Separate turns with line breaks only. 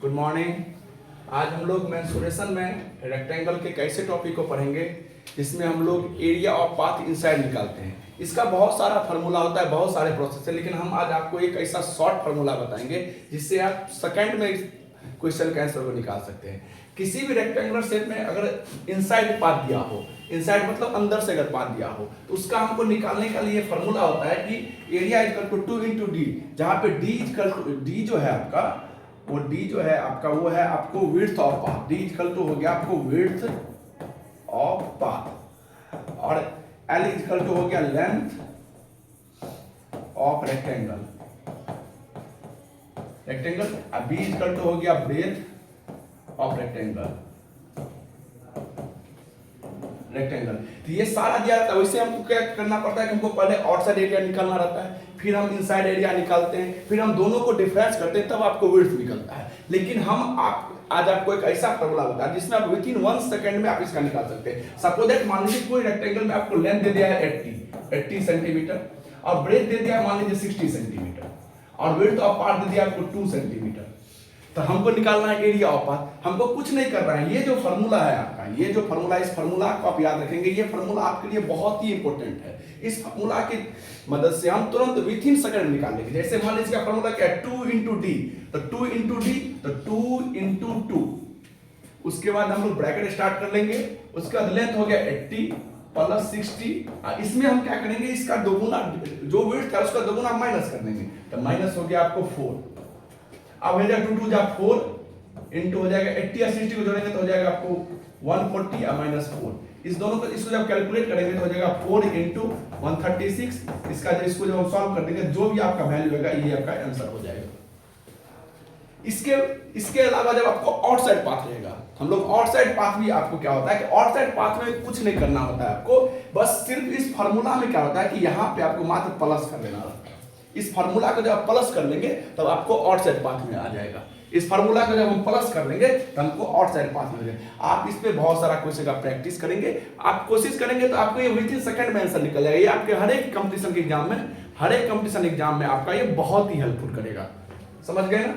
Good morning. आज हम लोग मेंसुरेशन में रेक्टेंगल के कैसे टॉपिक को पढ़ेंगे जिसमें हम लोग एरिया ऑफ पाथ इनसाइड निकालते हैं। इसका बहुत सारा फार्मूला होता है, बहुत सारे प्रोसेस है, लेकिन हम आज आपको एक ऐसा शॉर्ट फार्मूला बताएंगे जिससे आप सेकंड में क्वेश्चन के आंसर को निकाल सकते हैं। किसी भी रेक्टेंगुलर शेप में अगर इनसाइड पाथ दिया हो, इनसाइड मतलब अंदर से अगर पाथ दिया हो, तो उसका हमको निकालने का लिए फार्मूला होता है कि area equal to 2 into D, जहां पे डी इक्वल टू डी जो है आपका वो डी जो है आपका वो है आपको width of path. D equal to हो गया आपको विड्थ ऑफ पाथ और एल इक्वल टू हो गया लेंथ ऑफ रेक्टेंगल। अब बी इक्वल टू हो गया ब्रेथ ऑफ रेक्टेंगल। तो ये सारा दिया रहता है। वैसे हमको क्या करना पड़ता है कि हमको पहले आउटसाइड एरिया निकालना रहता है, फिर हम इनसाइड एरिया निकालते हैं, फिर हम दोनों को डिफरेंस करते हैं, तब आपको विड्थ निकलता है। लेकिन हम आज आपको एक ऐसा फार्मूला बता जिसमें आप विद इन 1 सेकंड में आप इसका निकाल सकते हैं। सपोज दैट मान लीजिए कोई रेक्टेंगल में आपको लेंथ दे दिया है 80 सेंटीमीटर और ब्रेथ दे दिया है मान लीजिए 60 सेंटीमीटर और विड्थ ऑफ पाथ दे दिया आपको 2 सेंटीमीटर। तो हमको निकालना है एरिया ऑफ पाथ। हमको कुछ नहीं करना है। ये जो फार्मूला है आपका, ये जो फार्मूला, इस फार्मूला को आप याद रखेंगे। ये फार्मूला आपके लिए बहुत ही इंपॉर्टेंट है। इस फार्मूला की मदद से हम तुरंत विद इन सेकंड निकाल लेंगे। जैसे मान लीजिए फार्मूला क्या है 2 इंटू डी, तो 2 इंटू डी तो 2 इंटू 2। उसके बाद हम लोग ब्रैकेट स्टार्ट कर लेंगे। उसके बाद लेंथ हो गया 80 प्लस 60। इसमें हम क्या करेंगे, इसका दोगुना जो विड्थ है उसका दोगुना माइनस कर देंगे, तो माइनस हो गया आपको 4। अब हो जाएगा 2 2 जा 4 इंटू हो जाएगा 80 और 60 को जोड़ेंगे तो हो जाएगा आपको 140 और माइनस 4। इस दोनों को इसको जब कैलकुलेट करेंगे तो हो जाएगा 4 इंटू 136। इसका जो इसको जब हम सॉल्व कर देंगे जो भी आपका वैल्यू होगा ये आपका आंसर हो जाएगा। इसके अलावा जब आपको आउटसाइड पाथ रहेगा, हम लोग आउटसाइड पाथ भी आपको क्या होता है कि आउटसाइड पाथ में कुछ नहीं करना होता है आपको, बस सिर्फ इस फार्मूला में क्या होता है कि यहाँ पे आपको मात्र प्लस कर देना होता है। इस फार्मूला को जब आप प्लस कर लेंगे तब आपको आउटसाइड पाथ में आ जाएगा। इस फार्मूला को जब हम प्लस कर लेंगे तो हमको आउटसाइड पाथ में आ जाएगा। आप इस पे बहुत सारा क्वेश्चन का प्रैक्टिस करेंगे, आप कोशिश करेंगे तो आपको ये विद इन सेकंड में आंसर निकल जाएगा। ये आपके हर एक कंपटीशन के एग्जाम में, हर एक कंपटीशन एग्जाम में आपका ये बहुत ही हेल्पफुल करेगा। समझ गए ना?